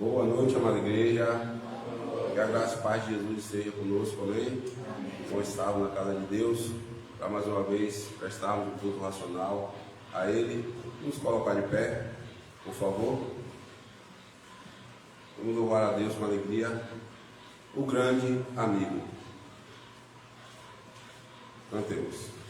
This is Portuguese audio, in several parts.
Boa noite, amada igreja. Que a graça e paz de Jesus esteja conosco, amém? Bom estarmos na casa de Deus, para mais uma vez prestarmos um culto racional a Ele. Vamos colocar de pé, por favor. Vamos louvar a Deus com alegria, o grande amigo. Cantemos.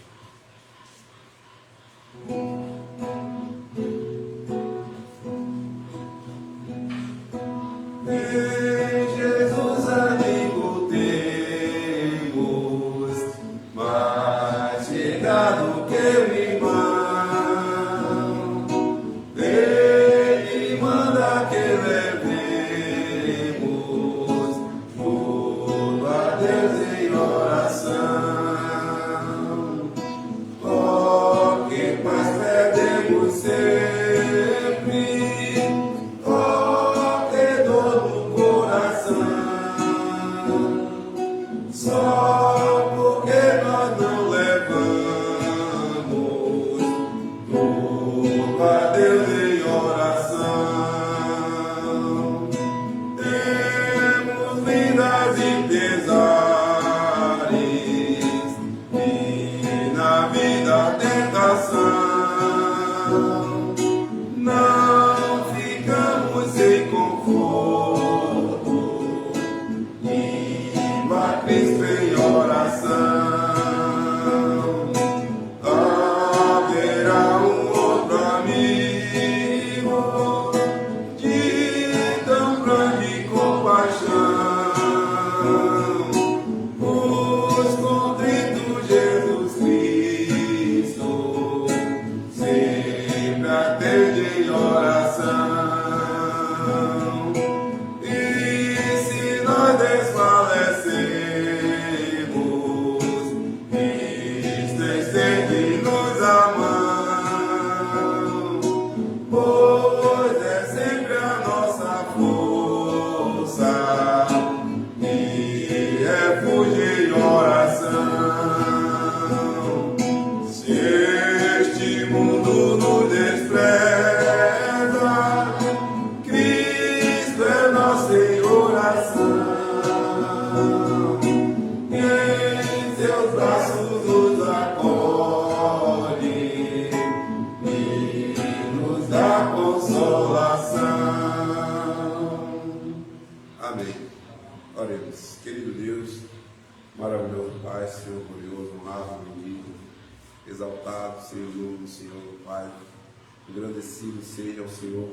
Engrandecido seja o Senhor,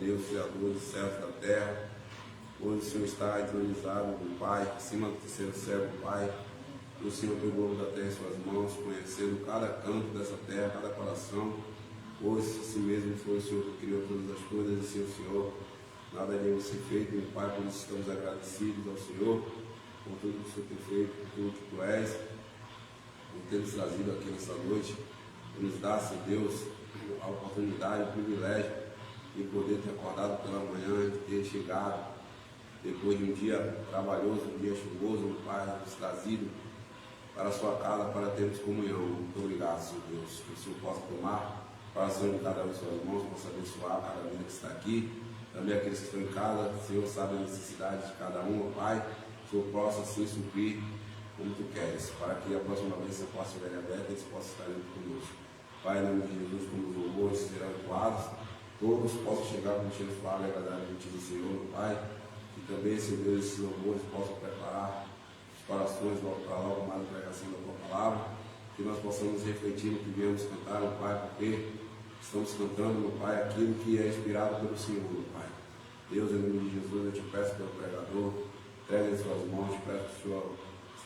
Deus, Criador dos céus e da terra. Hoje o Senhor está entronizado do Pai, acima do terceiro céu do Pai. O Senhor pegou da terra em suas mãos, conhecendo cada canto dessa terra, cada coração. Hoje, assim mesmo foi o Senhor que criou todas as coisas, e sim o Senhor, nada iremos ser feito, meu Pai, por isso estamos agradecidos ao Senhor, por tudo que o Senhor tem feito, por tudo que Tu és, por ter nos trazido aqui nessa noite, por nos dar, Senhor Deus, a oportunidade, o privilégio de poder ter acordado pela manhã, de ter chegado depois de um dia trabalhoso, um dia chuvoso, meu Pai, nos trazido para a sua casa para termos comunhão. Muito obrigado, Senhor Deus, que o Senhor possa tomar o coração de cada um de suas mãos, possa abençoar cada vida que está aqui, também aqueles que estão em casa. O Senhor sabe a necessidade de cada um, meu Pai, que o Senhor possa assim suprir como Tu queres, para que a próxima vez você possa estiver aberta e eles possam estar junto conosco. Pai, em nome de Jesus, como os louvores serão entoados, todos possam chegar com o cheiro suave e agradável diante do Senhor, Pai, que também, Senhor Deus, esses louvores possam preparar os corações para logo mais a pregação da Tua palavra, que nós possamos refletir no que viemos cantar, meu Pai, porque estamos cantando, meu Pai, aquilo que é inspirado pelo Senhor, meu Pai. Deus, em nome de Jesus, eu te peço pelo pregador, entregue em suas mãos, te peço que o Senhor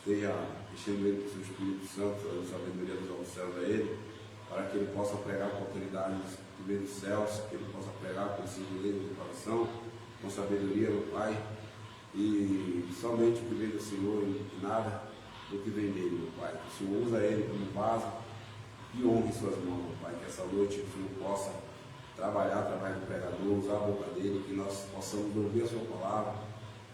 esteja enchendo ele com o seu Espírito Santo, a sabedoria dos altos céus a ele, para que ele possa pregar com autoridade do meio dos céus, que ele possa pregar com sinceridade do coração, com sabedoria, meu Pai, e somente o que vem do Senhor e nada do que vem dele, meu Pai. Que o Senhor usa ele como vaso e honre em suas mãos, meu Pai, que essa noite o Senhor possa trabalhar através do pregador, usar a boca dele, que nós possamos ouvir a sua palavra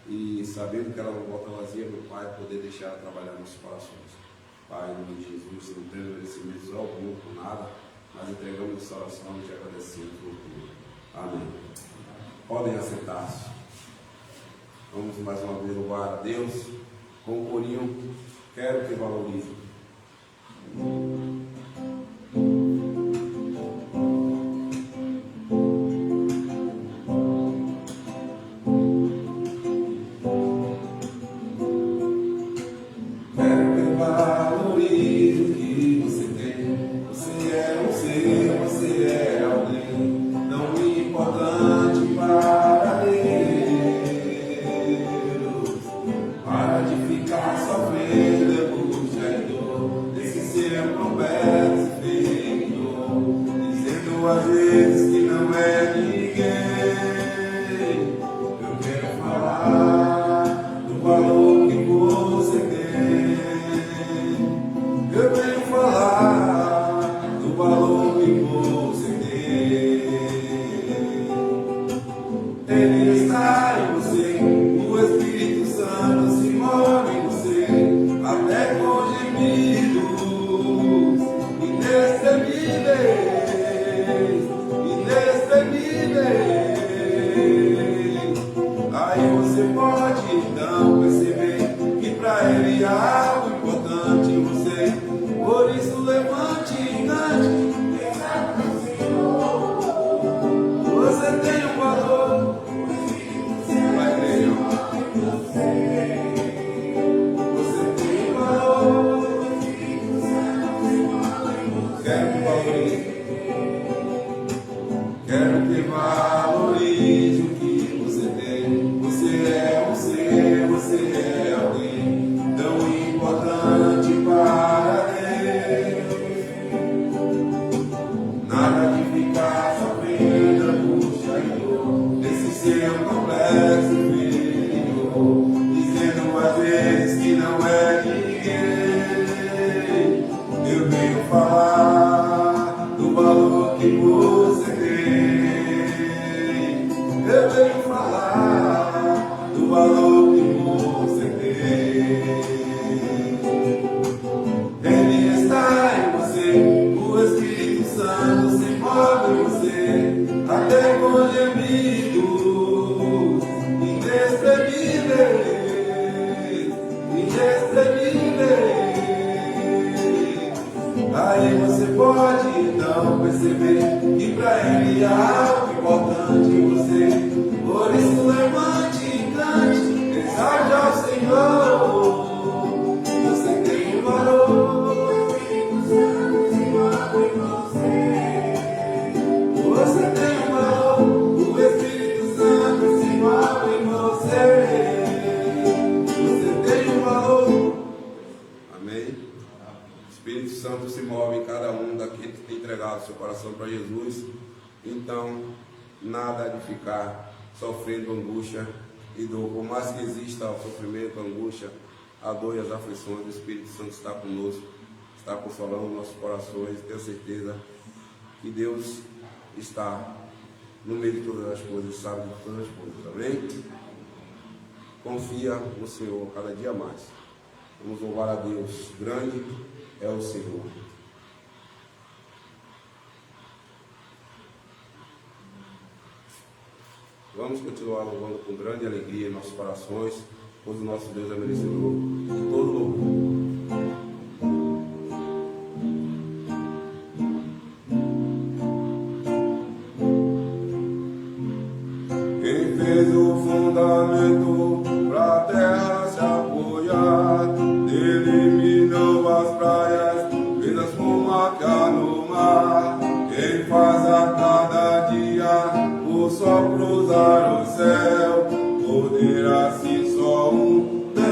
e, sabendo que ela não volta vazia, meu Pai, poder deixar ela trabalhar nos nossos corações. Pai, em nome de Jesus, não temos merecimento algum por nada, mas entregamos essa oração e te agradecemos por tudo. Amém. Podem assentar-se. Vamos mais uma vez louvar a Deus com o corinho Quero Que Valorize. Sofrendo angústia e dor, por mais que exista o sofrimento, a angústia, a dor e as aflições, o Espírito Santo está conosco, está consolando nossos corações. Tenho certeza que Deus está no meio de todas as coisas, sabe de todas as coisas, amém? Confia no Senhor cada dia mais. Vamos louvar a Deus, grande é o Senhor. Vamos continuar louvando com grande alegria em nossos corações, pois o nosso Deus é merecedor de todo louvor. Quem fez o fundamento para a terra se apoiar, eliminou as praias, fez as fumaças no mar. Quem faz a cada dia o sol cruzar o céu, poder assim só um detém.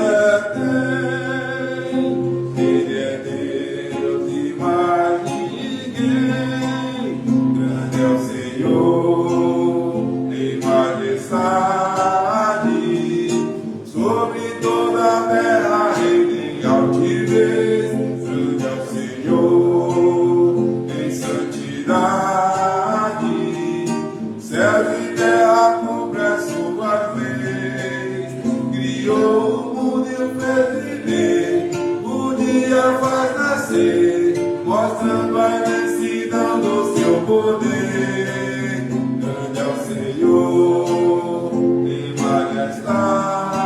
Ele é Deus e mais ninguém. Grande é o Senhor em majestade, sobre toda a terra Ele em altivez. Grande é o Senhor em santidade. Céus e terra cumpre as suas leis. Criou o mundo e o fez viver. O dia faz nascer, mostrando a imensidão do seu poder. Grande é o Senhor em majestade.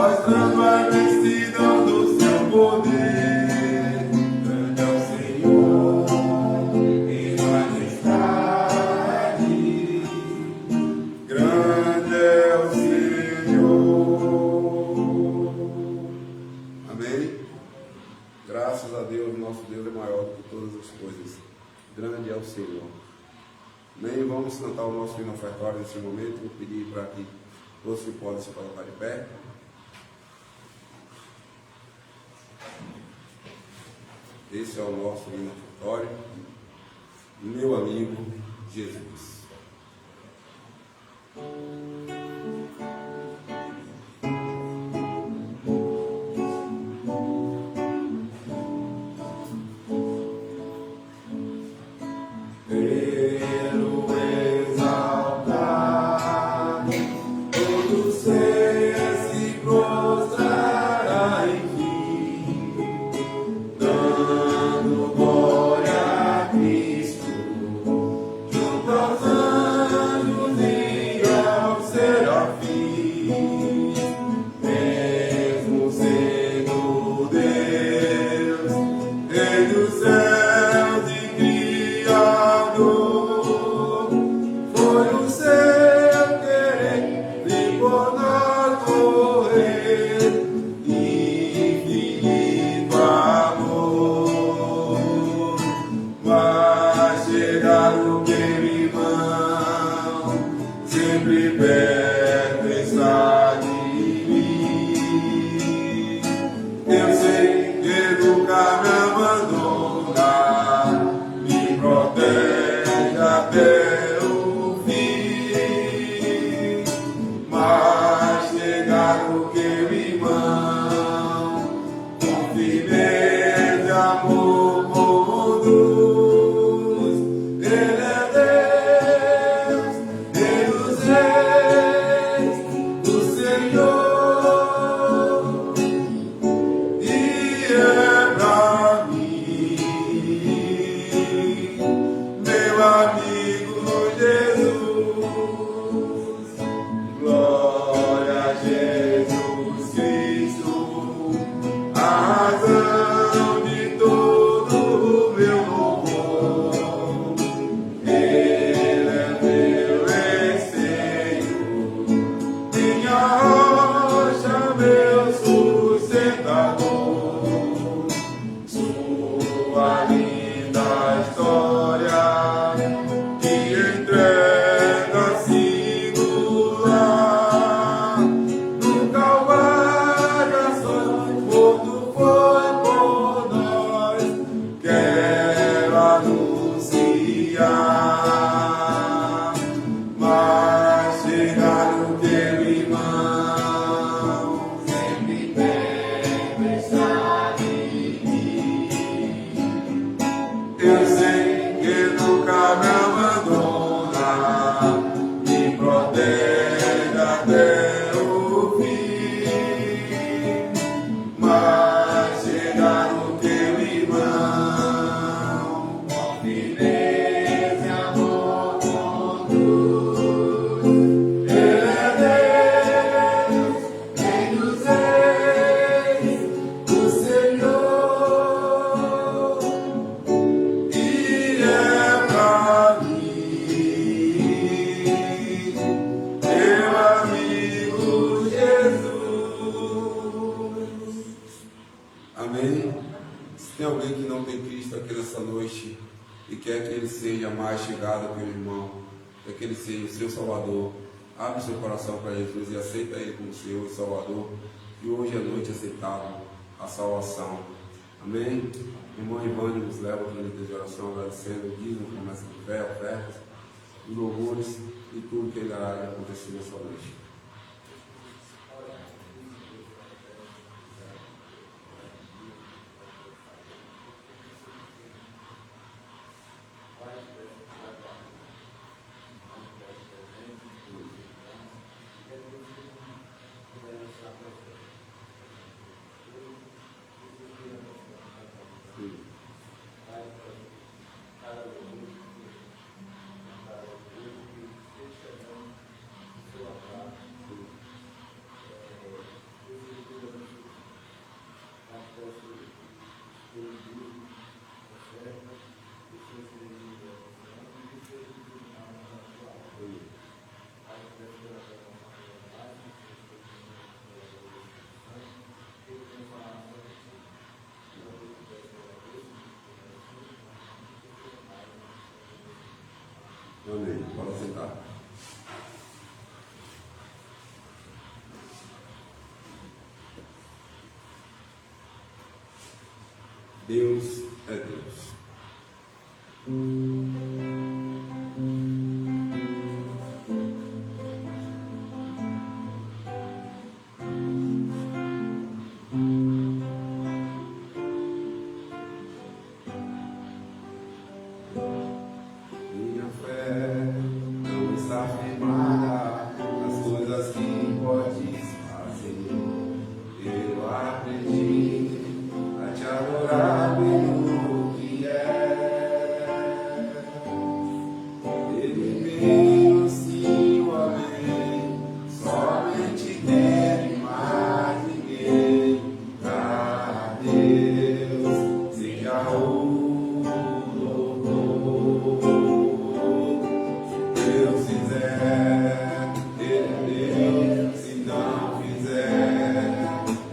mostrando a imensidão do seu poder. Grande é o Senhor em majestade, grande é o Senhor. Amém? Graças a Deus, nosso Deus é maior do que todas as coisas. Grande é o Senhor. Amém? Vamos cantar o nosso hino ofertório nesse momento. Vou pedir para que todos que podem se colocar de pé. Esse é o nosso hino ofertório. Meu amigo Jesus. Abre seu coração para Jesus e aceita Ele como Senhor e Salvador. E hoje à noite aceitado a salvação. Amém? Irmão Ivânia nos leva para o de oração, agradecendo o dízimo, promessa de fé, ofertas, os louvores e tudo que irá acontecer nessa noite. Amém. Pode sentar. Deus é Deus. Minha fé não está firmada nas coisas que podes fazer. Eu aprendi a te adorar pelo que é. Ele veio, sim, o amém. Somente dele, mais ninguém. Pra Deus seja o louvor. Se Deus fizer, Ele é Deus. Se não fizer,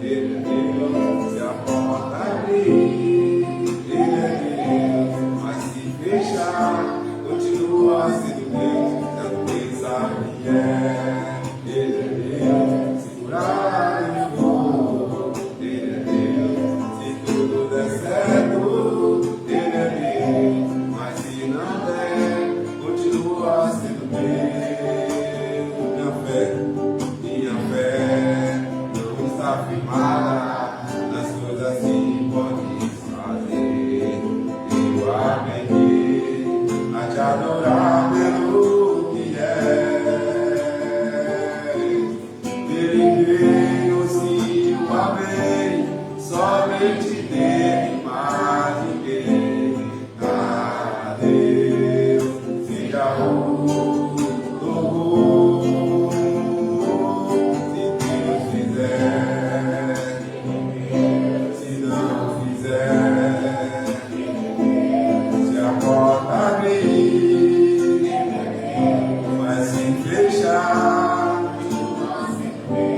Ele é Deus. Se a porta abrir, Ele é Deus. Mas se fechar, continua sendo Deus. Tanto quem sabe que é, Ele é Deus. Se curar, Ele for, Ele é Deus. Se tudo der certo, Ele é Deus. Mas se não der, continua sendo Deus. Minha fé não está firmada nas coisas que podes fazer. Eu aprendi a te adorar pelo que é. Ele veio, sim, o amém. Somente dele, mais ninguém. A Deus seja o louvor. Se Deus fizer, se não fizer, se a porta abrir, mas se fechar,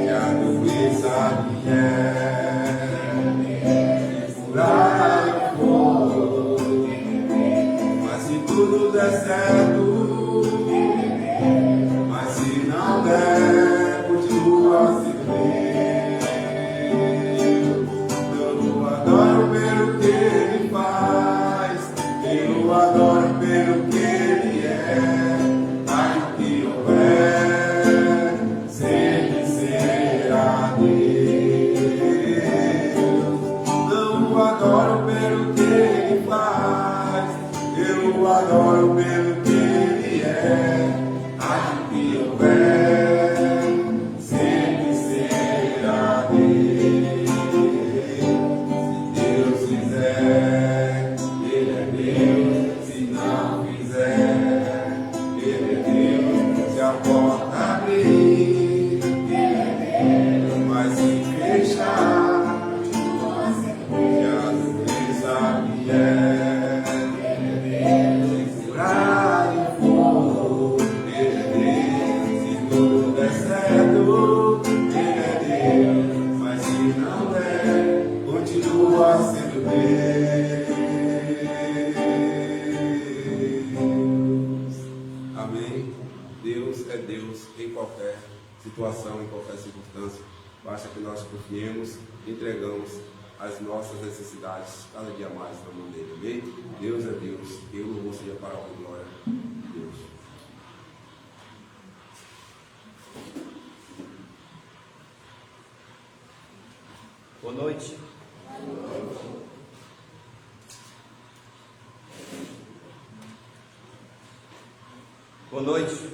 já tu sabe que é. Se curar eu for, mas se tudo der certo, mas se não der, continua sendo Deus. Eu adoro pelo que Ele faz, eu adoro pelo que Ele é. Aí o que houver, sempre será Deus. Não adoro pelo que Ele faz, eu adoro pelo que Ele é. Aí o que houver, sempre será Deus. Se Deus fizer, Ele é Deus. Se não fizer, Ele é Deus. Se a porta abrir, Ele é Deus. Mas se fechar, já tu sabe que é. Se curar e for, Ele é Deus. Se tudo der certo, Ele é Deus. Mas se não der, continua sendo Deus. Amém? Deus é Deus em qualquer situação, em qualquer circunstância. Basta que nós confiemos, entregamos as nossas necessidades cada dia mais na mão dele. Amém? Deus é Deus. E o louvor seja para a glória de Deus. Boa noite. Boa noite.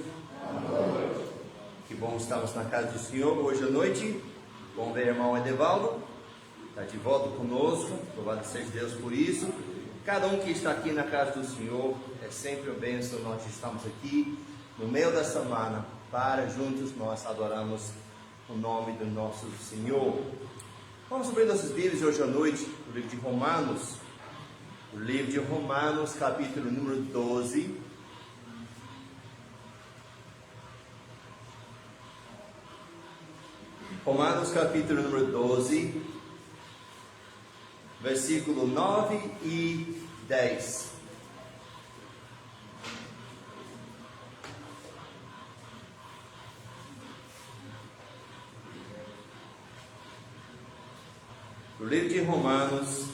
Que bom estarmos na casa do Senhor hoje à noite. Bom ver o irmão Edevaldo. Está de volta conosco. Louvado seja Deus por isso. Cada um que está aqui na casa do Senhor é sempre uma bênção. Nós estamos aqui no meio da semana para juntos nós adorarmos o nome do nosso Senhor. Vamos abrir nossas Bíblias hoje à noite, o livro de Romanos. O livro de Romanos, capítulo número 12. Romanos, capítulo número 12, versículo 9 e 10. no livro de Romanos,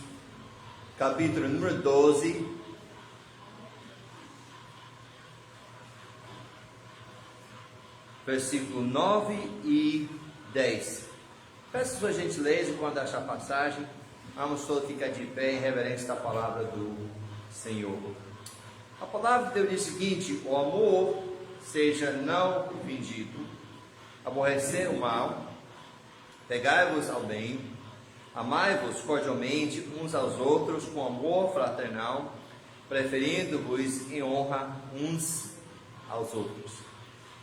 capítulo número 12, versículo 9 e 10. Peço sua gentileza, quando achar a passagem, vamos todos ficar de pé em reverência à palavra do Senhor. A palavra de Deus diz o seguinte: o amor seja não fingido, aborrecer o mal, pegai-vos ao bem, amai-vos cordialmente uns aos outros com amor fraternal, preferindo-vos em honra uns aos outros.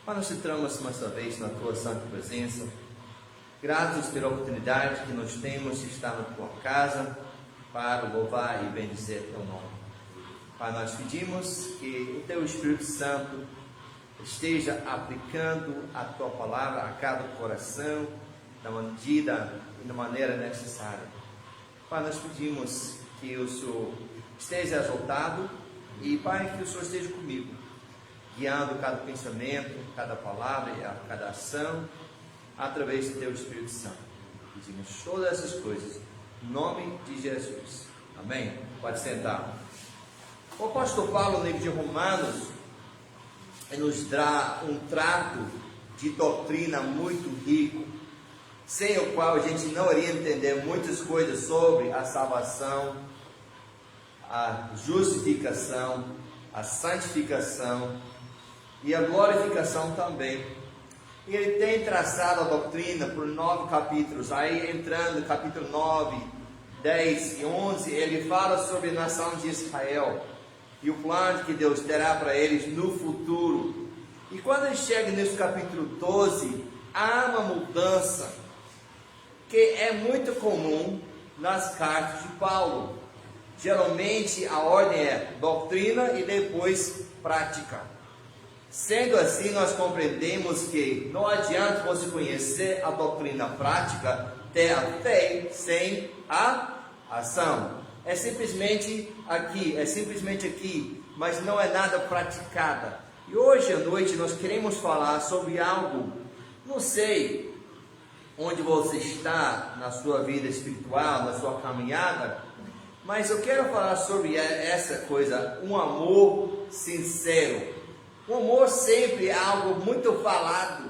Pai, nós entramos mais uma vez na Tua santa presença, gratos pela oportunidade que nós temos de estar na Tua casa, para louvar e bendizer Teu nome. Pai, nós pedimos que o Teu Espírito Santo esteja aplicando a Tua palavra a cada coração, na medida e na maneira necessária. Pai, nós pedimos que o Senhor esteja exaltado e, Pai, que o Senhor esteja comigo, guiando cada pensamento, cada palavra e cada ação, através do Teu Espírito Santo. Pedimos todas essas coisas, em nome de Jesus. Amém? Pode sentar. O apóstolo Paulo, no livro de Romanos, nos dá um trato de doutrina muito rico, sem o qual a gente não iria entender muitas coisas sobre a salvação, a justificação, a santificação e a glorificação também. E ele tem traçado a doutrina por 9 capítulos. Aí, entrando no capítulo 9, 10 e 11, ele fala sobre a nação de Israel e o plano que Deus terá para eles no futuro. E quando ele chega nesse capítulo 12, há uma mudança que é muito comum nas cartas de Paulo. Geralmente a ordem é doutrina e depois prática. Sendo assim, nós compreendemos que não adianta você conhecer a doutrina prática, ter a fé sem a ação. É simplesmente aqui, mas não é nada praticada. E hoje à noite nós queremos falar sobre algo, não sei onde você está na sua vida espiritual, na sua caminhada, mas eu quero falar sobre essa coisa, um amor sincero. O amor sempre é algo muito falado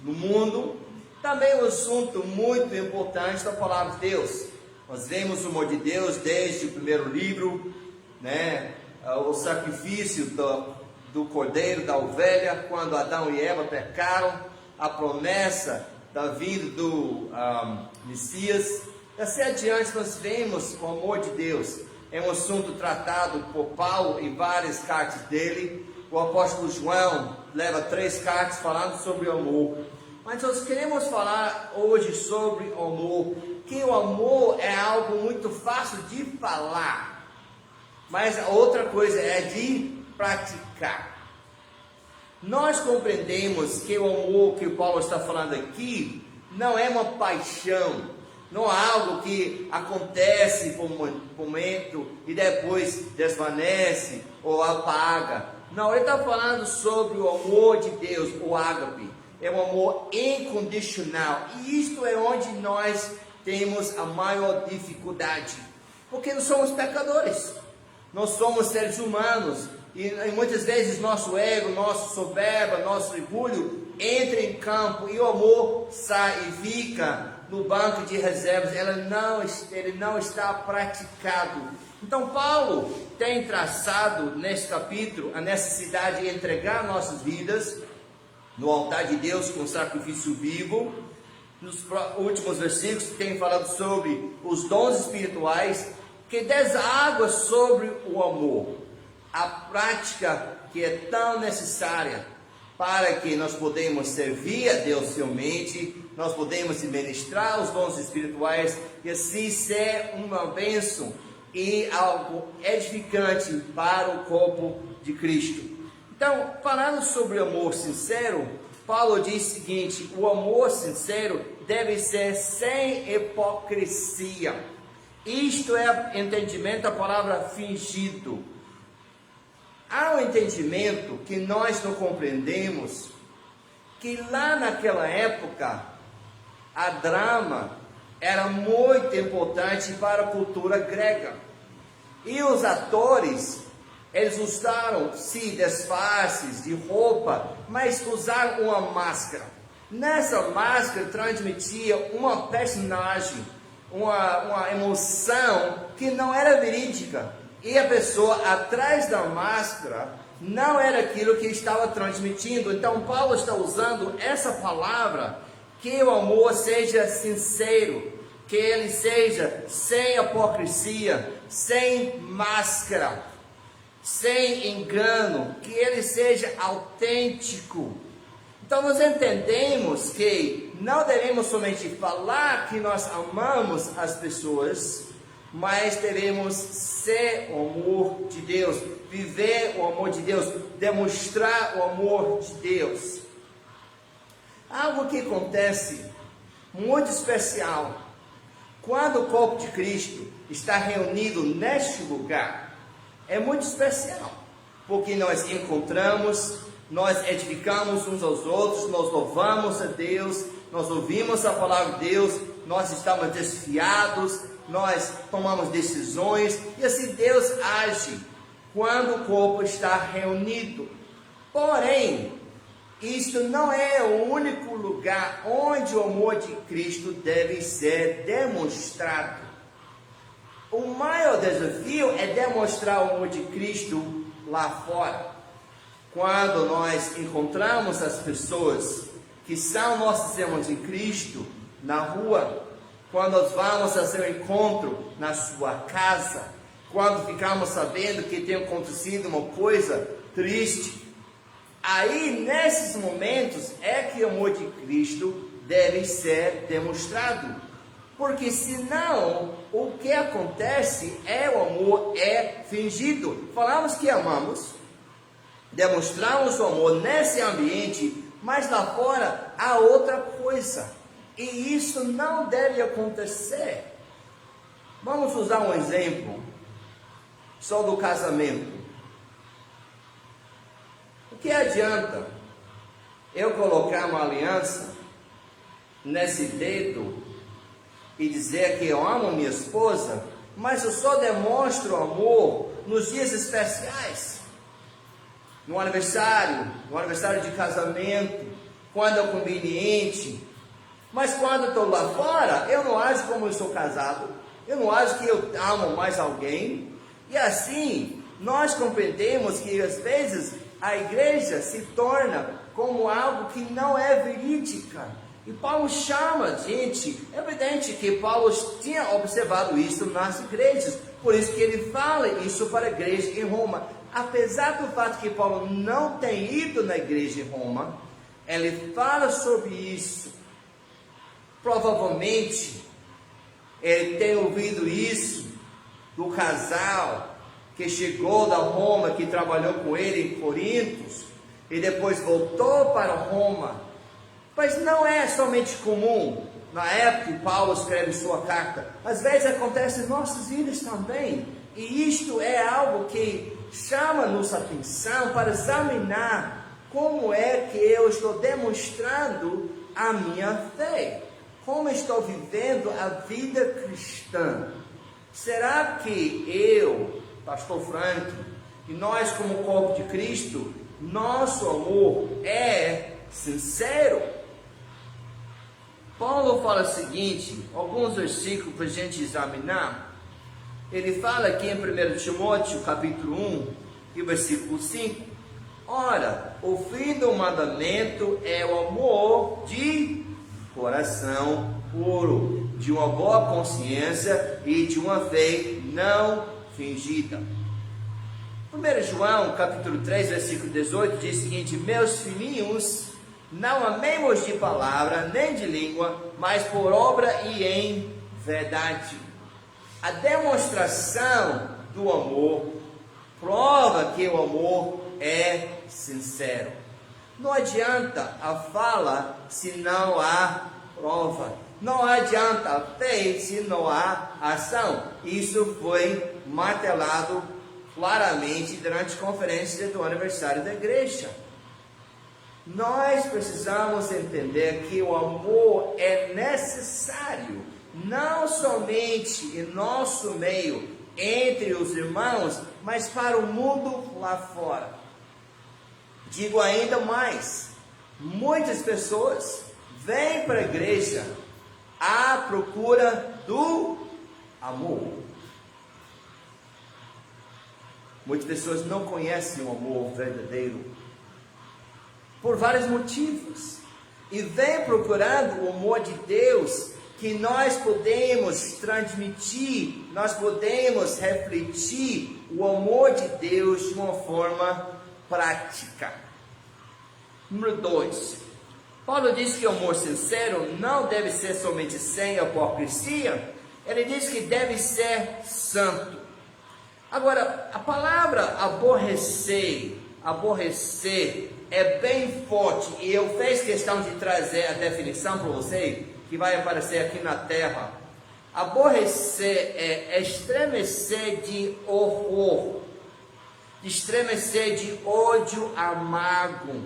no mundo, também é um assunto muito importante da palavra de Deus. Nós vemos o amor de Deus desde o primeiro livro, o sacrifício do cordeiro, da ovelha, quando Adão e Eva pecaram, a promessa da vinda do Messias. Assim adiante nós vemos o amor de Deus. É um assunto tratado por Paulo em várias cartas dele. O apóstolo João leva 3 cartas falando sobre o amor. Mas nós queremos falar hoje sobre o amor, que o amor é algo muito fácil de falar, mas a outra coisa é de praticar. Nós compreendemos que o amor que o Paulo está falando aqui não é uma paixão, não é algo que acontece por um momento e depois desvanece ou apaga. Não, ele está falando sobre o amor de Deus, o ágape. É um amor incondicional. E isto é onde nós temos a maior dificuldade. Porque nós somos pecadores. Nós somos seres humanos. E muitas vezes nosso ego, nossa soberba, nosso orgulho entra em campo e o amor sai e fica no banco de reservas. Ele não está praticado. Então Paulo tem traçado neste capítulo a necessidade de entregar nossas vidas no altar de Deus com sacrifício vivo. Nos últimos versículos tem falado sobre os dons espirituais que deságua sobre o amor, a prática que é tão necessária para que nós podemos servir a Deus fielmente, nós podemos ministrar os dons espirituais e assim ser uma bênção e algo edificante para o corpo de Cristo. Então, falando sobre amor sincero, Paulo diz o seguinte: o amor sincero deve ser sem hipocrisia. Isto é entendimento da palavra fingido. Há um entendimento que nós não compreendemos, que lá naquela época, a drama era muito importante para a cultura grega. E os atores, eles usaram-se disfarces de roupa, mas usaram uma máscara. Nessa máscara transmitia uma personagem, uma emoção que não era verídica. E a pessoa atrás da máscara não era aquilo que estava transmitindo. Então Paulo está usando essa palavra, que o amor seja sincero, que ele seja sem hipocrisia, sem máscara, sem engano, que ele seja autêntico. Então nós entendemos que não devemos somente falar que nós amamos as pessoas, mas devemos ser o amor de Deus, viver o amor de Deus, demonstrar o amor de Deus. Algo que acontece muito especial quando o corpo de Cristo está reunido neste lugar, é muito especial, porque nós encontramos, nós edificamos uns aos outros, nós louvamos a Deus, nós ouvimos a palavra de Deus, nós estamos desfiados, nós tomamos decisões, e assim Deus age quando o corpo está reunido. Porém, isto não é o único lugar onde o amor de Cristo deve ser demonstrado. O maior desafio é demonstrar o amor de Cristo lá fora. Quando nós encontramos as pessoas que são nossos irmãos em Cristo na rua, quando nós vamos fazer um encontro na sua casa, quando ficamos sabendo que tem acontecido uma coisa triste, aí nesses momentos é que o amor de Cristo deve ser demonstrado. Porque senão, o que acontece é o amor é fingido. Falamos que amamos, demonstramos o amor nesse ambiente, mas lá fora há outra coisa. E isso não deve acontecer. Vamos usar um exemplo só do casamento. O que adianta eu colocar uma aliança nesse dedo e dizer que eu amo minha esposa, mas eu só demonstro amor nos dias especiais, no aniversário de casamento, quando é conveniente, mas quando eu estou lá fora, eu não acho como eu sou casado, eu não acho que eu amo mais alguém, e assim, nós compreendemos que às vezes a igreja se torna como algo que não é verídica. E Paulo chama a gente, é evidente que Paulo tinha observado isso nas igrejas, por isso que ele fala isso para a igreja em Roma. Apesar do fato que Paulo não tem ido na igreja em Roma, ele fala sobre isso. Provavelmente, ele tem ouvido isso do casal que chegou da Roma, que trabalhou com ele em Corinto, e depois voltou para Roma. Mas não é somente comum, na época que Paulo escreve sua carta, às vezes acontece em nossas vidas também, e isto é algo que chama-nos a atenção para examinar como é que eu estou demonstrando a minha fé, como estou vivendo a vida cristã. Será que eu, pastor Frank, e nós como corpo de Cristo, nosso amor é sincero? Paulo fala o seguinte, alguns versículos para a gente examinar. Ele fala aqui em 1 Timóteo capítulo 1 e versículo 5. Ora, o fim do mandamento é o amor de coração puro, de uma boa consciência e de uma fé não fingida. 1 João capítulo 3 versículo 18 diz o seguinte: meus filhinhos, não amemos de palavra, nem de língua, mas por obra e em verdade. A demonstração do amor prova que o amor é sincero. Não adianta a fala se não há prova. Não adianta a fé se não há ação. Isso foi martelado claramente durante a conferência do aniversário da igreja. Nós precisamos entender que o amor é necessário não somente em nosso meio, entre os irmãos, mas para o mundo lá fora. Digo ainda mais, muitas pessoas vêm para a igreja à procura do amor. Muitas pessoas não conhecem o amor verdadeiro, por vários motivos, e vêm procurando o amor de Deus, que nós podemos transmitir, nós podemos refletir o amor de Deus de uma forma prática. Número 2, Paulo diz que o amor sincero não deve ser somente sem hipocrisia, ele diz que deve ser santo. Agora, a palavra aborrecer é bem forte, e eu fiz questão de trazer a definição para você, que vai aparecer aqui na terra. Aborrecer é estremecer de horror, de estremecer de ódio amargo,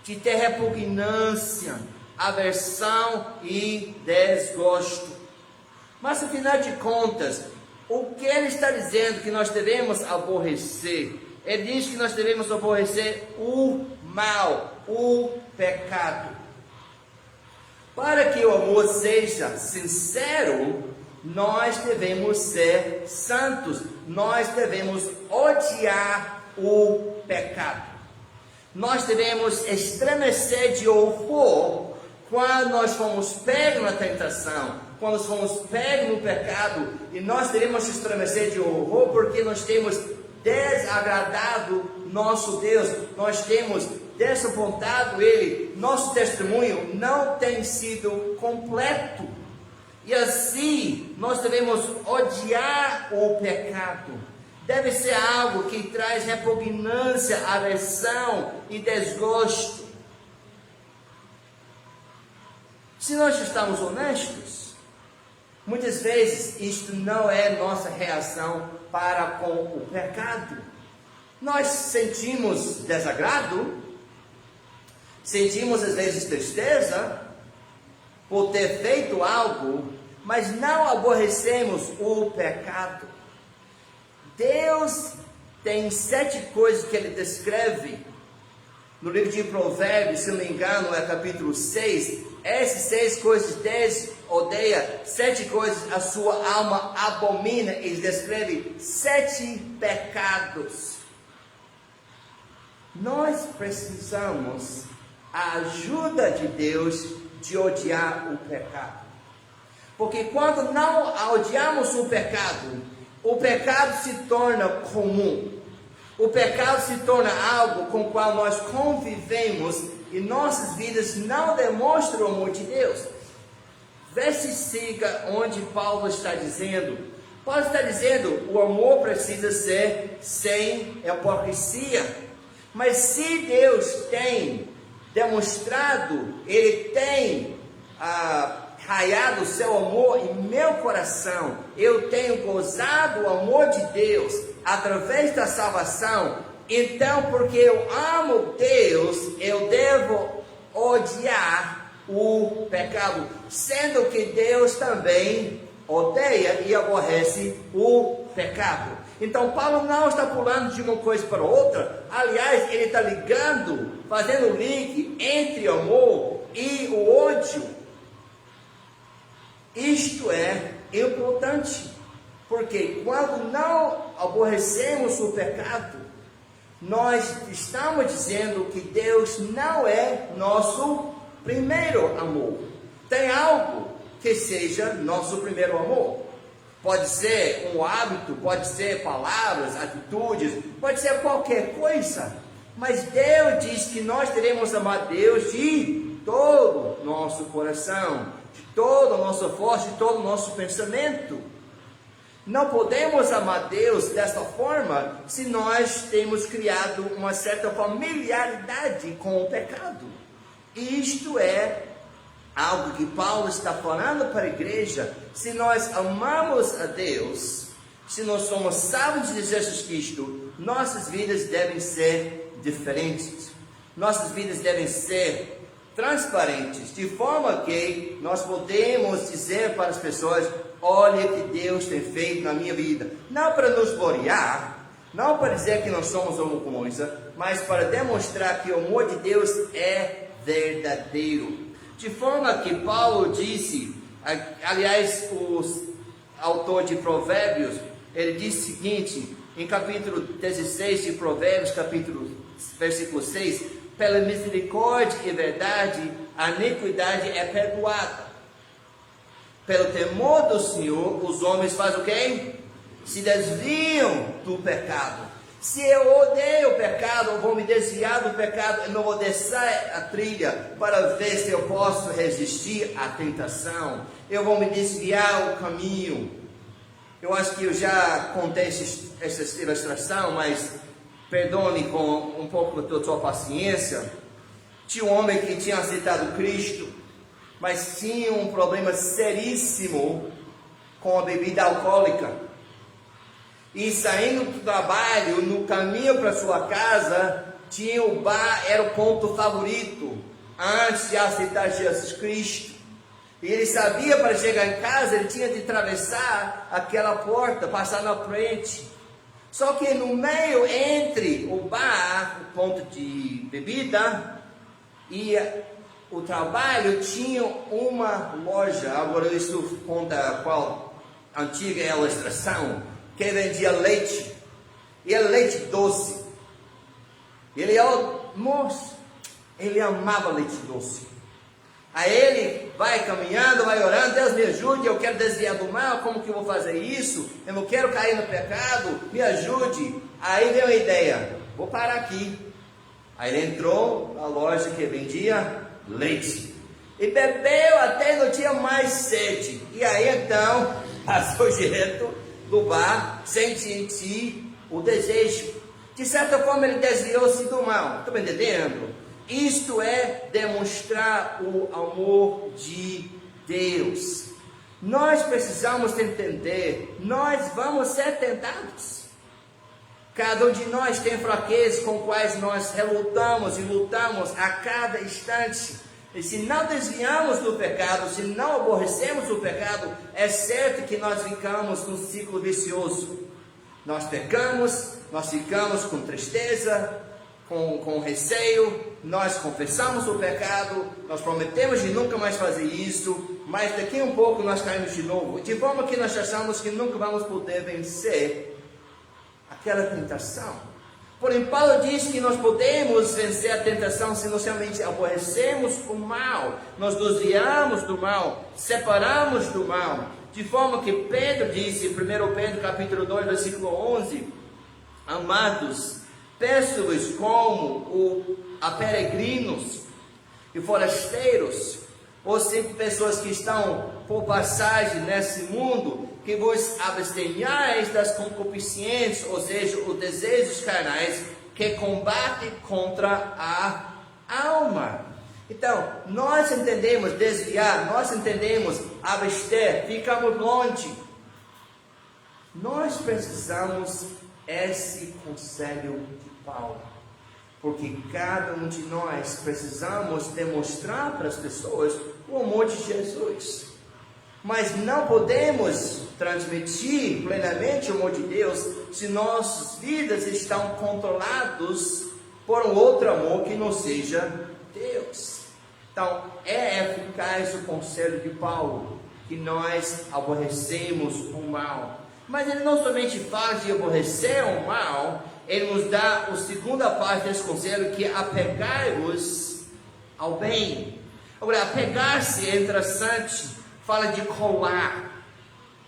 de ter repugnância, aversão e desgosto. Mas afinal de contas, o que ele está dizendo que nós devemos aborrecer? Ele diz que nós devemos aborrecer o mal, o pecado. Para que o amor seja sincero, nós devemos ser santos, nós devemos odiar o pecado. Nós devemos estremecer de horror quando nós fomos pegos na tentação, quando nós fomos pegos no pecado, e nós devemos estremecer de horror porque nós temos desagradado nosso Deus, nós temos desapontado Ele, nosso testemunho não tem sido completo, e assim nós devemos odiar o pecado. Deve ser algo que traz repugnância, aversão e desgosto. Se nós estamos honestos, muitas vezes isto não é nossa reação para com o pecado. Nós sentimos desagrado, sentimos às vezes tristeza por ter feito algo, mas não aborrecemos o pecado. Deus tem 7 coisas que Ele descreve no livro de Provérbios, se não me engano, é capítulo 6. Essas 6 coisas Deus odeia, 7 coisas a sua alma abomina. Ele descreve 7 pecados. Nós precisamos a ajuda de Deus de odiar o pecado, porque quando não odiamos o pecado se torna comum, o pecado se torna algo com o qual nós convivemos, e nossas vidas não demonstram o amor de Deus. Vê se siga onde Paulo está dizendo. Paulo está dizendo, o amor precisa ser sem hipocrisia. Mas se Deus tem demonstrado, Ele tem raiado o seu amor em meu coração, eu tenho gozado o amor de Deus através da salvação, então porque eu amo Deus, eu devo odiar o pecado, sendo que Deus também odeia e aborrece o pecado. Então Paulo não está pulando de uma coisa para outra, aliás, ele está ligando, fazendo o link entre o amor e o ódio. Isto é importante, porque quando não aborrecemos o pecado, nós estamos dizendo que Deus não é nosso primeiro amor. Tem algo que seja nosso primeiro amor. Pode ser um hábito, pode ser palavras, atitudes, pode ser qualquer coisa. Mas Deus diz que nós devemos amar Deus de todo o nosso coração, de toda a nossa força, de todo o nosso pensamento. Não podemos amar Deus desta forma se nós temos criado uma certa familiaridade com o pecado. Isto é algo que Paulo está falando para a igreja. Se nós amamos a Deus, se nós somos salvos de Jesus Cristo, nossas vidas devem ser diferentes. Nossas vidas devem ser transparentes, de forma que nós podemos dizer para as pessoas: olha o que Deus tem feito na minha vida. Não para nos gloriar, não para dizer que nós somos alguma coisa, mas para demonstrar que o amor de Deus é verdadeiro. De forma que Paulo disse, aliás, o autor de Provérbios, ele disse o seguinte, em capítulo 16 de Provérbios, versículo 6, pela misericórdia e verdade, a iniquidade é perdoada. Pelo temor do Senhor, os homens fazem o quê? Se desviam do pecado. Se eu odeio o pecado, eu vou me desviar do pecado, eu não vou descer a trilha para ver se eu posso resistir à tentação. Eu vou me desviar o caminho. Eu acho que eu já contei essa ilustração, mas perdoe com um pouco da sua paciência. Tinha um homem que tinha aceitado Cristo, mas tinha um problema seríssimo com a bebida alcoólica. E saindo do trabalho, no caminho para sua casa, tinha o bar, era o ponto favorito, antes de aceitar Jesus Cristo. E ele sabia, para chegar em casa, ele tinha de atravessar aquela porta, passar na frente. Só que no meio, entre o bar, o ponto de bebida, e o trabalho, tinha uma loja. Agora isso conta qual antiga é a ilustração, que vendia leite, e era leite doce. Ele amava leite doce. Aí ele vai caminhando, vai orando: Deus me ajude, eu quero desviar do mal, como que eu vou fazer isso? Eu não quero cair no pecado, me ajude. Aí veio a ideia: vou parar aqui. Aí ele entrou na loja que vendia leite, e bebeu até não tinha mais sede. E aí então, passou direto do bar, sem sentir o desejo. De certa forma ele desviou-se do mal. Estão entendendo? Isto é demonstrar o amor de Deus. Nós precisamos entender, nós vamos ser tentados. Cada um de nós tem fraquezas com quais nós relutamos e lutamos a cada instante. E se não desviamos do pecado, se não aborrecemos o pecado, é certo que nós ficamos num ciclo vicioso. Nós pecamos, nós ficamos com tristeza, com receio, nós confessamos o pecado, nós prometemos de nunca mais fazer isso, mas daqui a um pouco nós caímos de novo, de forma que nós achamos que nunca vamos poder vencer aquela tentação. Porém, Paulo diz que nós podemos vencer a tentação se nós realmente aborrecemos o mal, nós nos desviamos do mal, separamos do mal, de forma que Pedro disse, 1 Pedro capítulo 2, versículo 11, amados, peço-vos como a peregrinos e forasteiros, ou sempre pessoas que estão por passagem nesse mundo, que vos abstenhais das concupiscências, ou seja, os desejos carnais, que combatem contra a alma. Então, nós entendemos desviar, nós entendemos abster, ficamos longe. Nós precisamos esse conselho de Paulo, porque cada um de nós precisamos demonstrar para as pessoas o amor de Jesus. Mas não podemos transmitir plenamente o amor de Deus se nossas vidas estão controladas por um outro amor que não seja Deus. Então, é eficaz o conselho de Paulo, que nós aborrecemos o mal. Mas ele não somente fala de aborrecer o mal, ele nos dá a segunda parte desse conselho, que é apegai-vos ao bem. Agora, apegar-se é interessante. Fala de colar,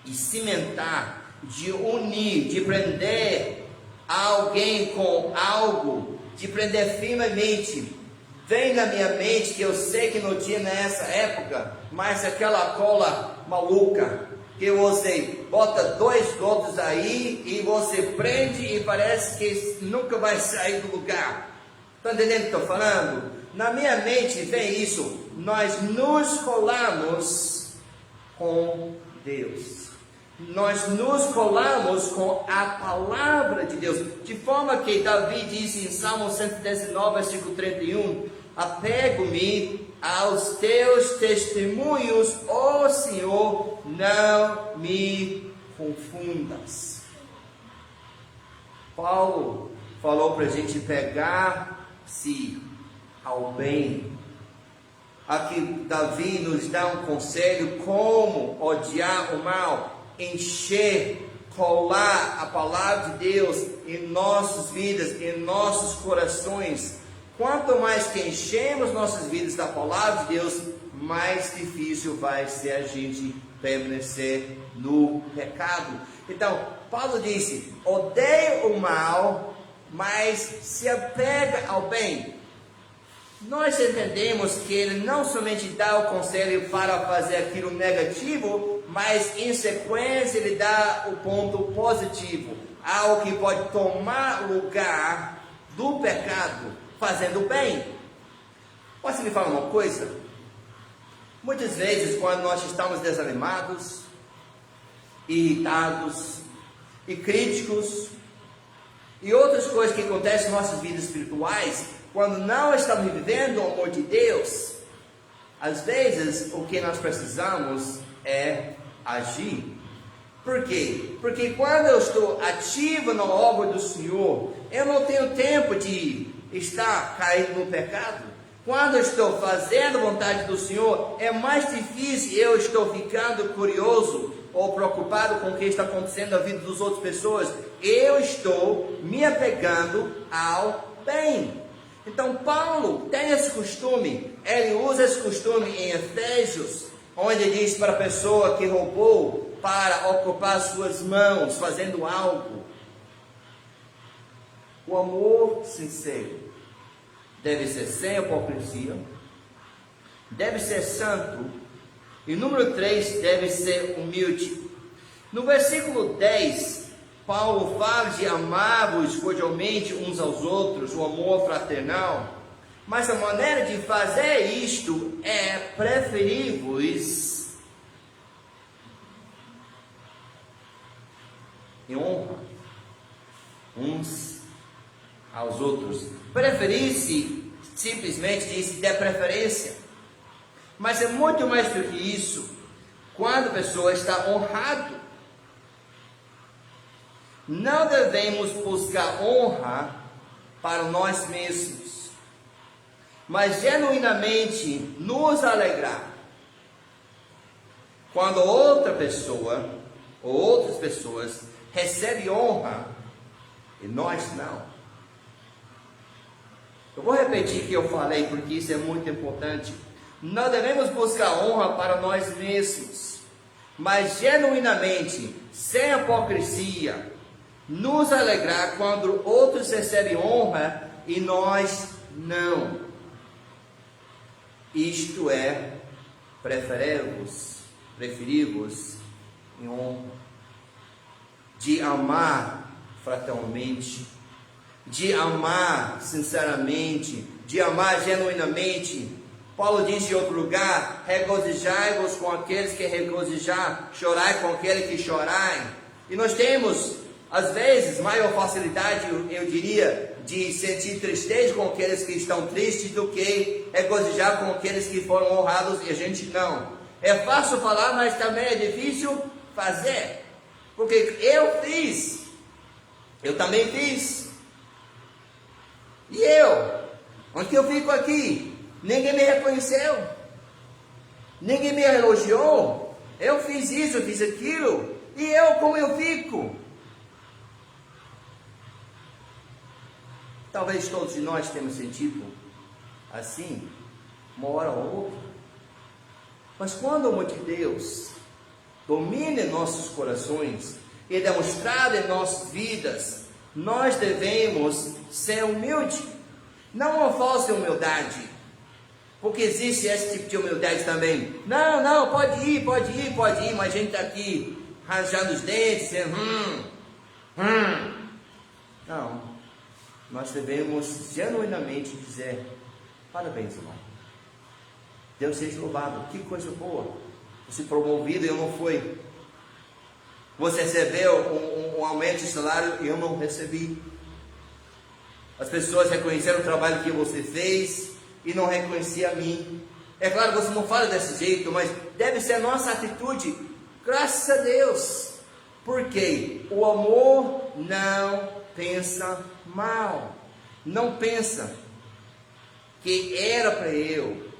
de cimentar, de unir, de prender alguém com algo, de prender firmemente. Vem na minha mente que eu sei que não tinha nessa época, mas aquela cola maluca, que você bota 2 gotas aí e você prende e parece que nunca vai sair do lugar. Está entendendo o que estou falando? Na minha mente vem isso, nós nos colamos com Deus. Nós nos colamos com a palavra de Deus, de forma que Davi disse em Salmo 119, versículo 31, apego-me aos teus testemunhos, ó Senhor, não me confundas. Paulo falou para a gente pegar-se ao bem. Aqui Davi nos dá um conselho como odiar o mal, encher, colar a palavra de Deus em nossas vidas, em nossos corações. Quanto mais que enchemos nossas vidas da palavra de Deus, mais difícil vai ser a gente permanecer no pecado. Então, Paulo disse: odeia o mal, mas se apega ao bem. Nós entendemos que ele não somente dá o conselho para fazer aquilo negativo, mas em sequência ele dá o ponto positivo, algo que pode tomar o lugar do pecado, fazendo bem. Posso lhe falar uma coisa? Muitas vezes, quando nós estamos desanimados, irritados e críticos, e outras coisas que acontecem em nossas vidas espirituais, quando não estamos vivendo o amor de Deus, às vezes o que nós precisamos é agir. Por quê? Porque quando eu estou ativo na obra do Senhor, eu não tenho tempo de estar caído no pecado. Quando eu estou fazendo a vontade do Senhor, é mais difícil eu estou ficando curioso ou preocupado com o que está acontecendo na vida das outras pessoas. Eu estou me apegando ao bem. Então Paulo tem esse costume, ele usa esse costume em Efésios, onde ele diz para a pessoa que roubou para ocupar suas mãos, fazendo algo. O amor sincero deve ser sem hipocrisia, deve ser santo, e número 3, deve ser humilde. No versículo 10, Paulo fala de amar-vos cordialmente uns aos outros, o amor fraternal, mas a maneira de fazer isto é preferir-vos em honra uns aos outros. Preferir-se simplesmente diz de preferência, mas é muito mais do que isso. Quando a pessoa está honrada, não devemos buscar honra para nós mesmos, mas genuinamente nos alegrar quando outra pessoa ou outras pessoas recebem honra e nós não. Eu vou repetir o que eu falei porque isso é muito importante. Não devemos buscar honra para nós mesmos, mas genuinamente, sem hipocrisia, nos alegrar quando outros recebem honra e nós não. Isto é, preferir-vos em honra, de amar fraternalmente, de amar sinceramente, de amar genuinamente. Paulo diz em outro lugar: regozijai-vos com aqueles que regozijar, chorai com aqueles que chorai. E nós temos, às vezes, maior facilidade, eu diria, de sentir tristeza com aqueles que estão tristes do que regozijar com aqueles que foram honrados, e a gente não. É fácil falar, mas também é difícil fazer, porque eu fiz, eu também fiz. E eu? Onde que eu fico aqui? Ninguém me reconheceu, ninguém me elogiou. Eu fiz isso, eu fiz aquilo, e eu, como eu fico? Talvez todos de nós temos sentido assim, uma hora ou outra. Mas quando o amor de Deus domina em nossos corações e é demonstrado em nossas vidas, nós devemos ser humildes, não uma falsa humildade, porque existe esse tipo de humildade também. Não, pode ir, mas a gente está aqui rajando os dentes, Não, nós devemos genuinamente dizer: parabéns, irmão, Deus seja louvado, que coisa boa, você promovido e eu não fui. Você recebeu um aumento de salário e eu não recebi. As pessoas reconheceram o trabalho que você fez e não reconheciam a mim. É claro que você não fala desse jeito, mas deve ser a nossa atitude. Graças a Deus. Porque o amor não pensa mal. Não pensa que era para eu.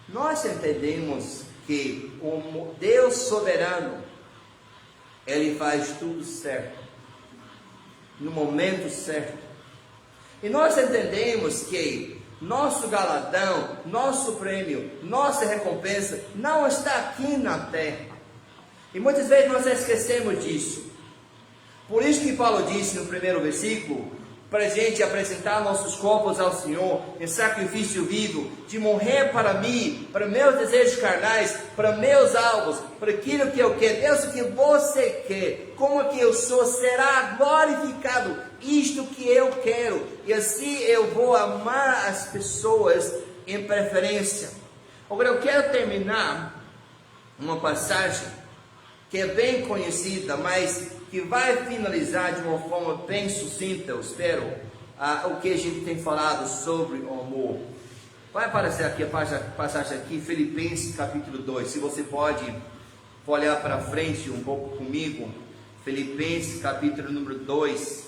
Nós entendemos que o Deus soberano, Ele faz tudo certo, no momento certo. E nós entendemos que nosso galardão, nosso prêmio, nossa recompensa não está aqui na terra. E muitas vezes nós esquecemos disso. Por isso que Paulo disse no primeiro versículo, para a gente apresentar nossos corpos ao Senhor em sacrifício vivo, de morrer para mim, para meus desejos carnais, para meus alvos, para aquilo que eu quero. Deus, o que você quer, como que eu sou, será glorificado, isto que eu quero, e assim eu vou amar as pessoas em preferência. Agora eu quero terminar uma passagem que é bem conhecida, mas que vai finalizar de uma forma bem sucinta, eu espero, o que a gente tem falado sobre o amor. Vai aparecer aqui a passagem aqui, Filipenses capítulo 2, se você pode olhar para frente um pouco comigo, Filipenses capítulo número 2,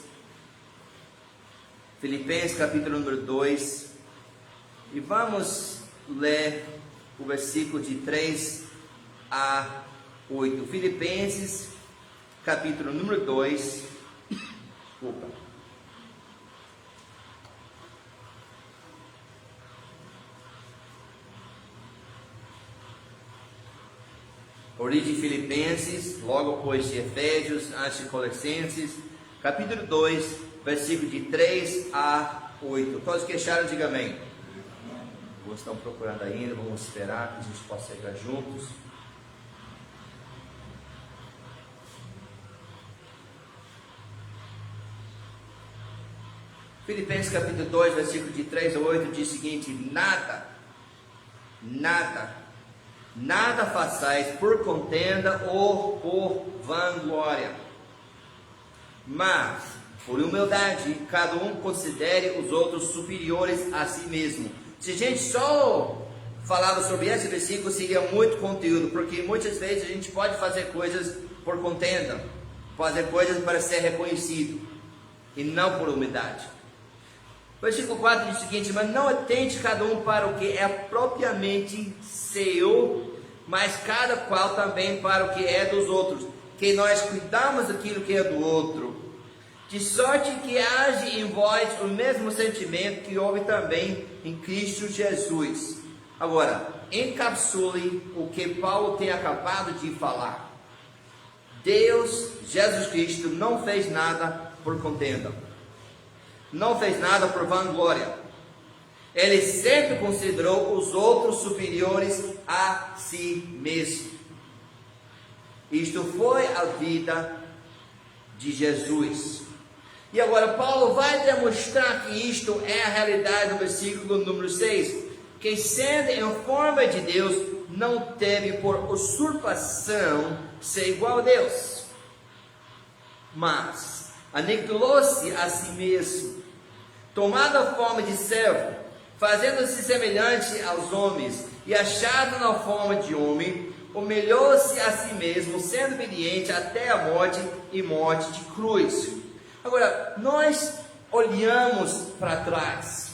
Filipenses capítulo número 2, e vamos ler o versículo de 3 a 8, Filipenses capítulo número 2, origem de Filipenses, logo depois de Efésios, antes de Colossenses, capítulo 2, versículo de 3 a 8, todos que acharam, diga amém. Alguns estão procurando ainda, vamos esperar que a gente possa chegar juntos. Filipenses capítulo 2, versículo de 3 a 8, diz o seguinte: nada façais por contenda ou por vanglória, mas por humildade cada um considere os outros superiores a si mesmo. Se a gente só falava sobre esse versículo, seria muito conteúdo, porque muitas vezes a gente pode fazer coisas por contenda, fazer coisas para ser reconhecido, e não por humildade. Versículo 4 diz o seguinte: mas não atente cada um para o que é propriamente seu, mas cada qual também para o que é dos outros, que nós cuidamos daquilo que é do outro, de sorte que haja em vós o mesmo sentimento que houve também em Cristo Jesus. Agora, encapsule o que Paulo tem acabado de falar. Deus, Jesus Cristo, não fez nada por contenda, não fez nada por vanglória. Ele sempre considerou os outros superiores a si mesmo. Isto foi a vida de Jesus. E agora Paulo vai demonstrar que isto é a realidade do versículo número 6. Que sendo em forma de Deus, não teve por usurpação ser igual a Deus, mas aniquilou-se a si mesmo, tomando a forma de servo, fazendo-se semelhante aos homens, e achado na forma de homem, humilhou-se a si mesmo, sendo obediente até a morte e morte de cruz. Agora, nós olhamos para trás,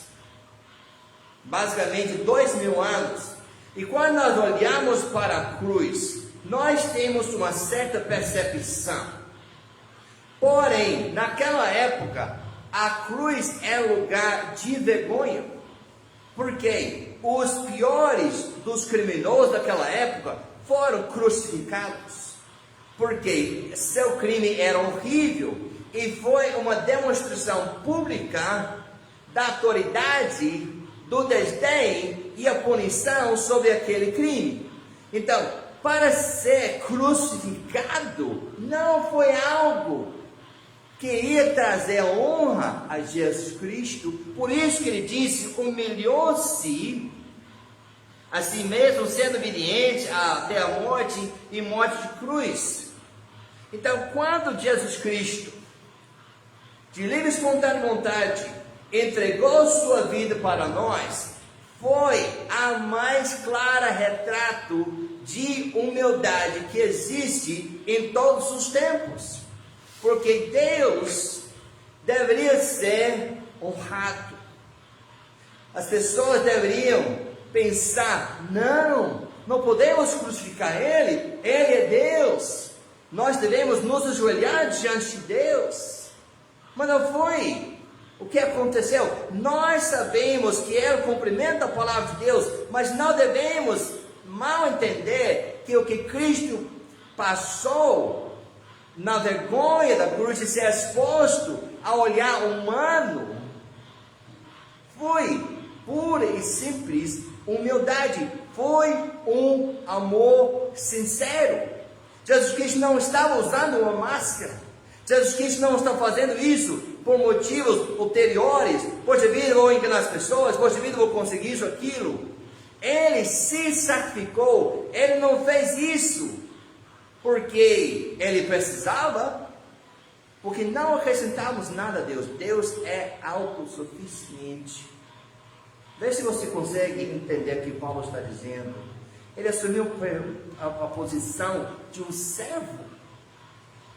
basicamente 2000 anos, e quando nós olhamos para a cruz, nós temos uma certa percepção. Porém, naquela época, a cruz é lugar de vergonha, porque os piores dos criminosos daquela época foram crucificados, porque seu crime era horrível, e foi uma demonstração pública da autoridade, do desdém e a punição sobre aquele crime. Então, para ser crucificado, não foi algo que ia trazer honra a Jesus Cristo. Por isso que ele disse, humilhou-se a si mesmo, sendo obediente até a morte e morte de cruz. Então, quando Jesus Cristo, de livre e espontânea vontade, entregou sua vida para nós, foi a mais clara retrato de humildade que existe em todos os tempos. Porque Deus deveria ser honrado. As pessoas deveriam pensar: não podemos crucificar Ele é Deus, nós devemos nos ajoelhar diante de Deus. Mas não foi o que aconteceu. Nós sabemos que Ele cumprimenta a palavra de Deus, mas não devemos mal entender que o que Cristo passou na vergonha da cruz de ser exposto ao olhar humano foi pura e simples humildade, foi um amor sincero. Jesus Cristo não estava usando uma máscara. Jesus Cristo não está fazendo isso por motivos ulteriores. Poxa vida, vou enganar as pessoas. Poxa vida, vou conseguir isso, aquilo. Ele se sacrificou. Ele não fez isso porque ele precisava, porque não acrescentamos nada a Deus. Deus é autossuficiente. Vê se você consegue entender o que Paulo está dizendo. Ele assumiu a posição de um servo.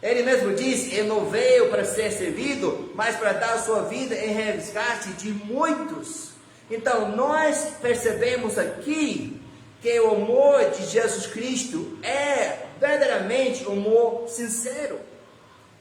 Ele mesmo diz: ele não veio para ser servido, mas para dar a sua vida em resgate de muitos. Então nós percebemos aqui que o amor de Jesus Cristo é verdadeiramente um amor sincero.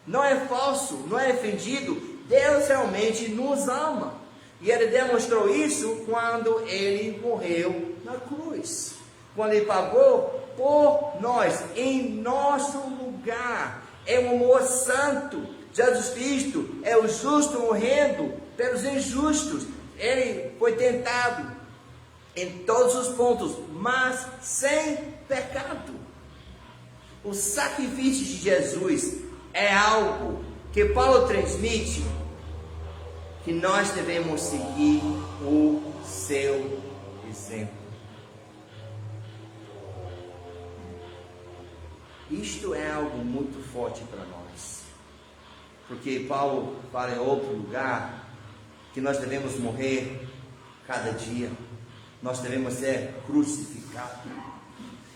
Não é falso, não é fingido. Deus realmente nos ama. E Ele demonstrou isso quando Ele morreu na cruz. Quando Ele pagou por nós, em nosso lugar. É um amor santo. Jesus Cristo é o justo morrendo pelos injustos. Ele foi tentado em todos os pontos, mas sem pecado. O sacrifício de Jesus é algo que Paulo transmite, que nós devemos seguir o seu exemplo. Isto é algo muito forte para nós, porque Paulo fala em outro lugar que nós devemos morrer cada dia, nós devemos ser crucificados.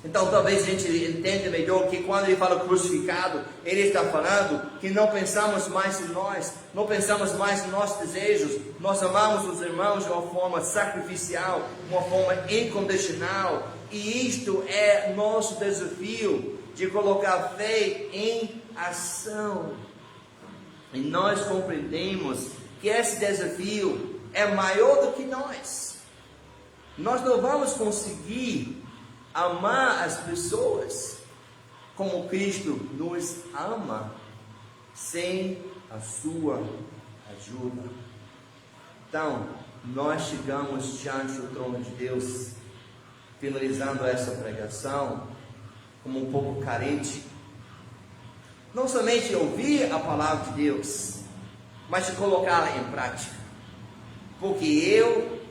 Então talvez a gente entenda melhor que quando ele fala crucificado, ele está falando que não pensamos mais em nós, não pensamos mais em nossos desejos, nós amamos os irmãos de uma forma sacrificial, uma forma incondicional, e isto é nosso desafio, de colocar fé em ação. E nós compreendemos que esse desafio é maior do que nós. Nós não vamos conseguir amar as pessoas como Cristo nos ama sem a sua ajuda. Então, nós chegamos diante do trono de Deus, finalizando essa pregação, como um pouco carente, não somente ouvir a palavra de Deus, mas de colocá-la em prática. Porque eu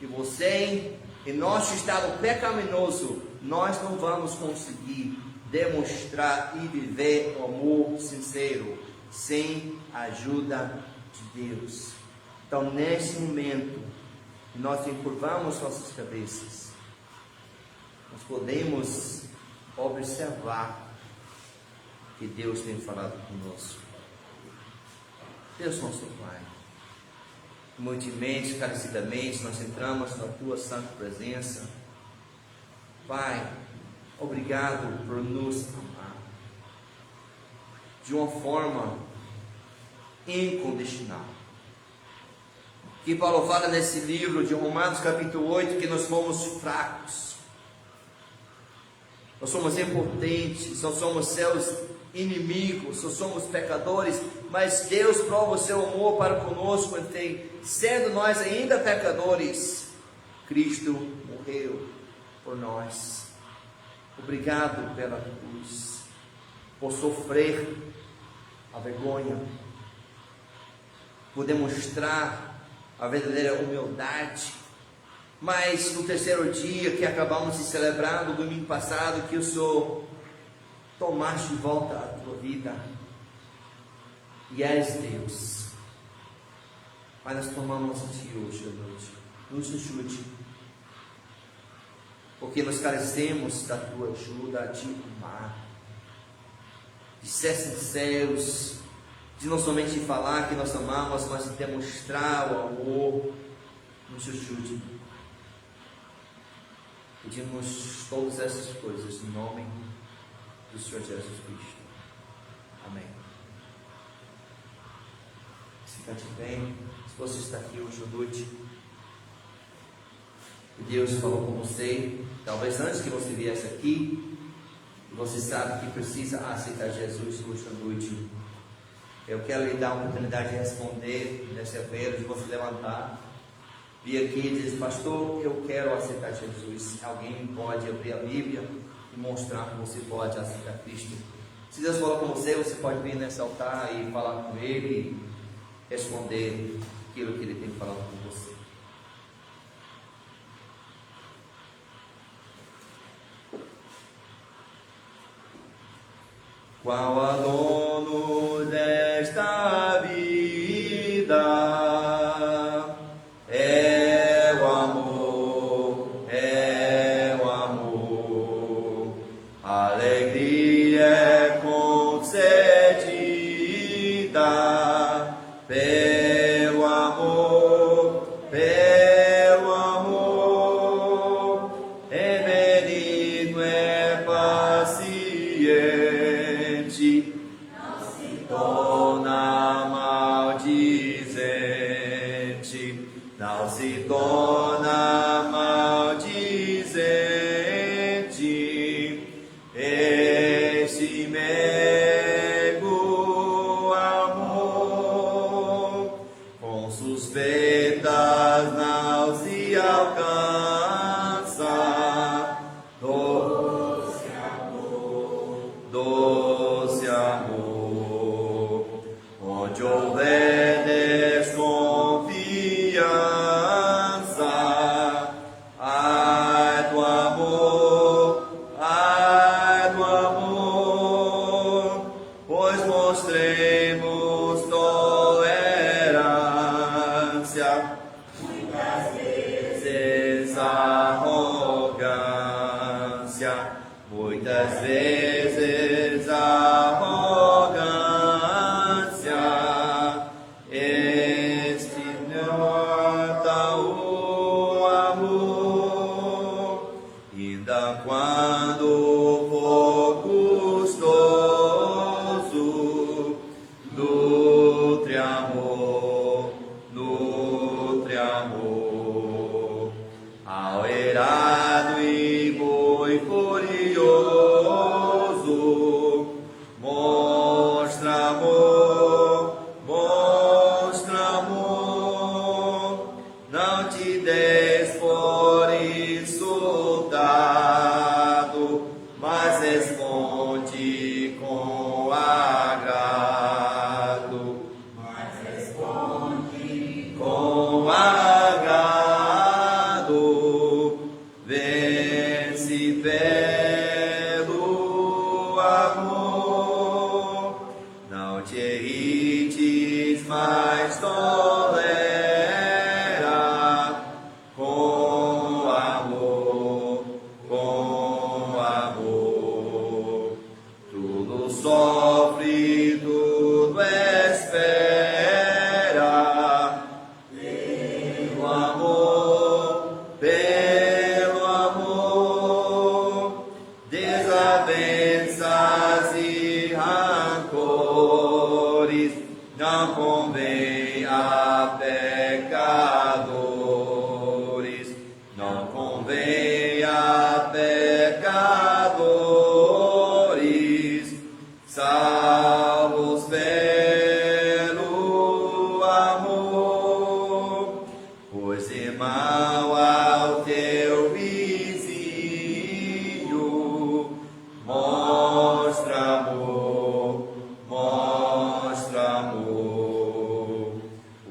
e você, em nosso estado pecaminoso, nós não vamos conseguir demonstrar e viver o amor sincero sem a ajuda de Deus. Então, nesse momento, nós encurvamos nossas cabeças, nós podemos observar que Deus tem falado conosco. Deus nosso Pai, humildemente, carecidamente, nós entramos na Tua santa presença. Pai, obrigado por nos amar de uma forma incondicional. Que Paulo fala nesse livro de Romanos capítulo 8, que nós fomos fracos, nós somos impotentes, nós somos seus inimigos, nós somos pecadores, mas Deus prova o seu amor para conosco, sendo nós ainda pecadores, Cristo morreu por nós. Obrigado pela cruz, por sofrer a vergonha, por demonstrar a verdadeira humildade. Mas no terceiro dia que acabamos de celebrar, no domingo passado, que o Senhor tomaste de volta a tua vida, e és Deus. Pai, nós tomamos a Ti hoje à noite. Nos ajude porque nós carecemos da tua ajuda de amar, de ser sinceros, de não somente falar que nós amamos, mas de demonstrar o amor. Nos ajude. Pedimos todas essas coisas em nome do Senhor Jesus Cristo. Amém. Fica de pé. Se você está aqui hoje à noite e Deus falou com você, talvez antes que você viesse aqui, e você sabe que precisa aceitar Jesus hoje à noite, eu quero lhe dar a oportunidade de responder nessa feira, de você levantar, vir aqui e dizer: pastor, eu quero aceitar Jesus. Alguém pode abrir a Bíblia e mostrar que você pode aceitar Cristo. Se Deus falar com você, você pode vir nesse altar e falar com Ele, e responder aquilo que Ele tem falado com você. Qual a dono desta vida? É o amor, alegria é concedida pelo amor, é benigno, é paciente, não se torna maldizente, não se torna maldizente. Este mego amor com suspeitas não se alcança. Doce amor, onde houver desconfiança, ai do amor, pois mostremos tolerância, muitas vezes arrogância, muitas vezes arrogância. Este nota o amor, ainda quando for custoso. Nutre amor ao irado e muito furioso. Mostra amor, não te des por insultado, mas responde com agrado. Com agrado, vence pelo amor, não te irrites, mas tolera com amor, tudo sofre, tudo espera. Pelo amor, desavenças e rancores não convém a pecadores, não convém a pecadores, salvos pelo amor. Pois irmão, ao teu vizinho mostra amor,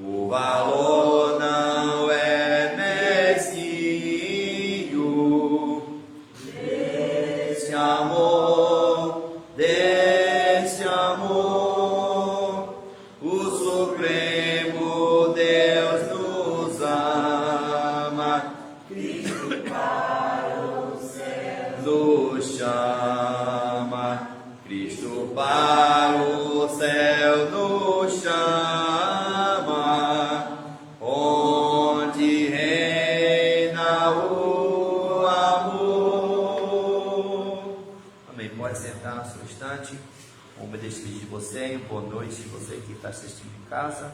o valor não é mesquinho. Desse amor, o Supremo Deus nos ama. Cristo para os nos chama, Cristo para o céu nos chama, onde reina o amor. Amém. Pode sentar no seu instante. Vamos despedir de você. Boa noite, você que está assistindo em casa.